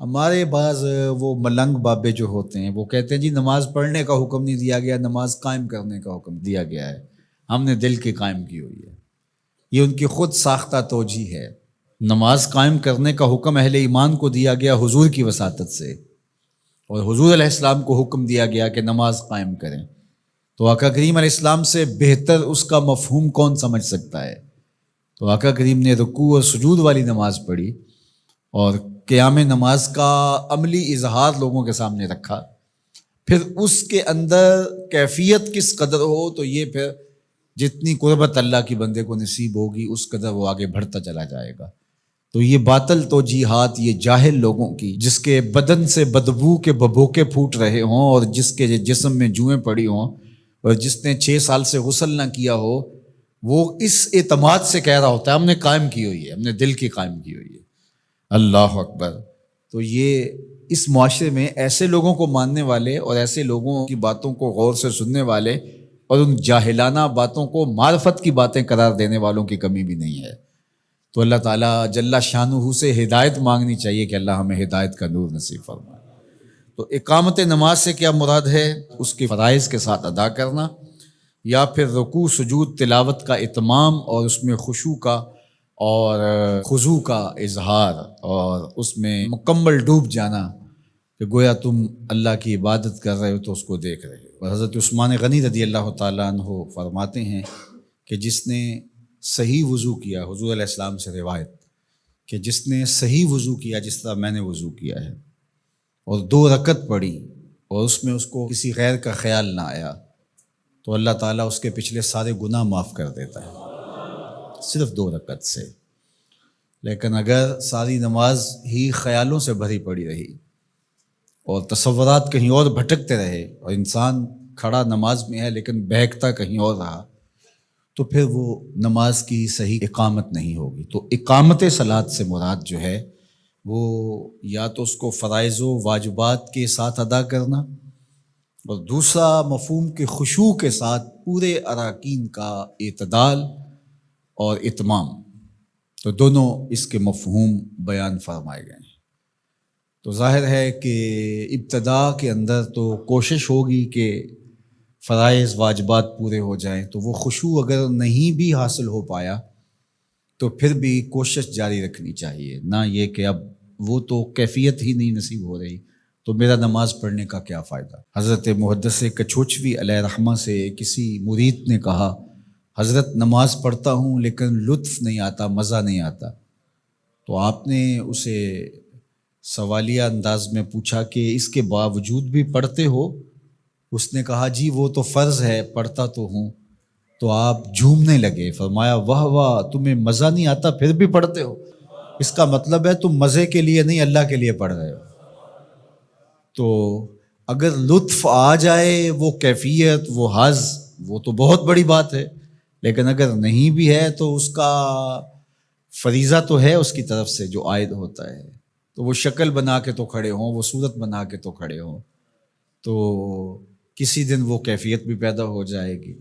ہمارے بعض وہ ملنگ بابے جو ہوتے ہیں وہ کہتے ہیں جی نماز پڑھنے کا حکم نہیں دیا گیا، نماز قائم کرنے کا حکم دیا گیا ہے، ہم نے دل کی قائم کی ہوئی ہے۔ یہ ان کی خود ساختہ توجیہ ہے۔ نماز قائم کرنے کا حکم اہل ایمان کو دیا گیا حضور کی وساطت سے، اور حضور علیہ السلام کو حکم دیا گیا کہ نماز قائم کریں، تو آقا کریم علیہ السلام سے بہتر اس کا مفہوم کون سمجھ سکتا ہے؟ تو آقا کریم نے رکوع اور سجود والی نماز پڑھی اور قیام نماز کا عملی اظہار لوگوں کے سامنے رکھا، پھر اس کے اندر کیفیت کس قدر ہو تو یہ پھر جتنی قربت اللہ کی بندے کو نصیب ہوگی اس قدر وہ آگے بڑھتا چلا جائے گا۔ تو یہ باطل توجیہات یہ جاہل لوگوں کی، جس کے بدن سے بدبو کے ببوکے پھوٹ رہے ہوں اور جس کے جسم میں جوئیں پڑی ہوں اور جس نے 6 سال سے غسل نہ کیا ہو، وہ اس اعتماد سے کہہ رہا ہوتا ہے ہم نے قائم کی ہوئی ہے، ہم نے دل کی قائم کی ہوئی ہے۔ اللہ اکبر۔ تو یہ اس معاشرے میں ایسے لوگوں کو ماننے والے اور ایسے لوگوں کی باتوں کو غور سے سننے والے اور ان جاہلانہ باتوں کو معرفت کی باتیں قرار دینے والوں کی کمی بھی نہیں ہے۔ تو اللہ تعالیٰ جل شانہ سے ہدایت مانگنی چاہیے کہ اللہ ہمیں ہدایت کا نور نصیب فرمائے۔ تو اقامت نماز سے کیا مراد ہے؟ اس کی فرائض کے ساتھ ادا کرنا، یا پھر رکوع سجود تلاوت کا اتمام اور اس میں خشوع کا اور خضوع کا اظہار اور اس میں مکمل ڈوب جانا کہ گویا تم اللہ کی عبادت کر رہے ہو تو اس کو دیکھ رہے ہو۔ اور حضرت عثمان غنی رضی اللہ تعالیٰ عنہ فرماتے ہیں کہ جس نے صحیح وضو کیا، حضور علیہ السلام سے روایت کہ جس نے صحیح وضو کیا جس طرح میں نے وضو کیا ہے اور 2 رکعت پڑھی اور اس میں اس کو کسی غیر کا خیال نہ آیا، تو اللہ تعالیٰ اس کے پچھلے سارے گناہ معاف کر دیتا ہے صرف 2 رکعت سے۔ لیکن اگر ساری نماز ہی خیالوں سے بھری پڑی رہی اور تصورات کہیں اور بھٹکتے رہے اور انسان کھڑا نماز میں ہے لیکن بہکتا کہیں اور رہا، تو پھر وہ نماز کی صحیح اقامت نہیں ہوگی۔ تو اقامت صلاۃ سے مراد جو ہے وہ یا تو اس کو فرائض و واجبات کے ساتھ ادا کرنا، اور دوسرا مفہوم کے خشوع کے ساتھ پورے اراکین کا اعتدال اور اتمام، تو دونوں اس کے مفہوم بیان فرمائے گئے ہیں۔ تو ظاہر ہے کہ ابتدا کے اندر تو کوشش ہوگی کہ فرائض واجبات پورے ہو جائیں، تو وہ خشوع اگر نہیں بھی حاصل ہو پایا تو پھر بھی کوشش جاری رکھنی چاہیے، نہ یہ کہ اب وہ تو کیفیت ہی نہیں نصیب ہو رہی تو میرا نماز پڑھنے کا کیا فائدہ۔ حضرت محدث کچھوچوی علیہ رحمہ سے کسی مرید نے کہا حضرت نماز پڑھتا ہوں لیکن لطف نہیں آتا، مزہ نہیں آتا۔ تو آپ نے اسے سوالیہ انداز میں پوچھا کہ اس کے باوجود بھی پڑھتے ہو؟ اس نے کہا جی وہ تو فرض ہے، پڑھتا تو ہوں۔ تو آپ جھومنے لگے، فرمایا واہ واہ، تمہیں مزہ نہیں آتا پھر بھی پڑھتے ہو، اس کا مطلب ہے تم مزے کے لیے نہیں اللہ کے لیے پڑھ رہے ہو۔ تو اگر لطف آ جائے، وہ کیفیت، وہ حظ، وہ تو بہت بڑی بات ہے، لیکن اگر نہیں بھی ہے تو اس کا فریضہ تو ہے اس کی طرف سے جو عائد ہوتا ہے، تو وہ شکل بنا کے تو کھڑے ہوں، وہ صورت بنا کے تو کھڑے ہوں، تو کسی دن وہ کیفیت بھی پیدا ہو جائے گی۔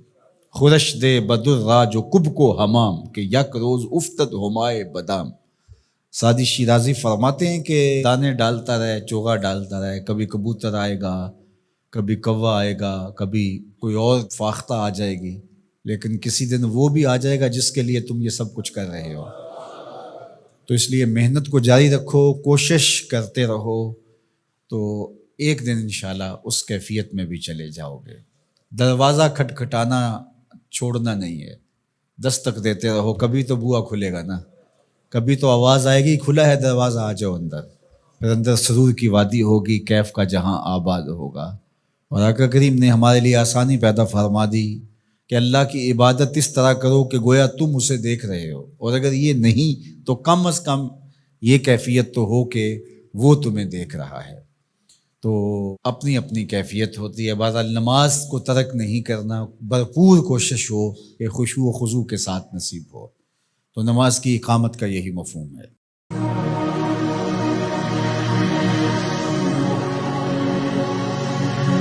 خورش دے بدر را جو کب کو حمام کہ یک روز افتد ہمائے بادام۔ سعدی شیرازی فرماتے ہیں کہ دانے ڈالتا رہے، چوغا ڈالتا رہے، کبھی کبوتر آئے گا، کبھی کوا آئے گا، کبھی کوئی اور فاختہ آ جائے گی، لیکن کسی دن وہ بھی آ جائے گا جس کے لیے تم یہ سب کچھ کر رہے ہو۔ تو اس لیے محنت کو جاری رکھو، کوشش کرتے رہو، تو ایک دن انشاءاللہ اس کیفیت میں بھی چلے جاؤ گے۔ دروازہ کھٹکھٹانا چھوڑنا نہیں ہے، دستک دیتے رہو، کبھی تو بوا کھلے گا نا، کبھی تو آواز آئے گی کھلا ہے دروازہ آ جاؤ اندر، پھر اندر سرور کی وادی ہوگی، کیف کا جہاں آباد ہوگا۔ اور آقا کریم نے ہمارے لیے آسانی پیدا فرما دی کہ اللہ کی عبادت اس طرح کرو کہ گویا تم اسے دیکھ رہے ہو، اور اگر یہ نہیں تو کم از کم یہ کیفیت تو ہو کہ وہ تمہیں دیکھ رہا ہے۔ تو اپنی اپنی کیفیت ہوتی ہے، بہرحال نماز کو ترک نہیں کرنا، بھرپور کوشش ہو کہ خشوع و خضوع کے ساتھ نصیب ہو، تو نماز کی اقامت کا یہی مفہوم ہے۔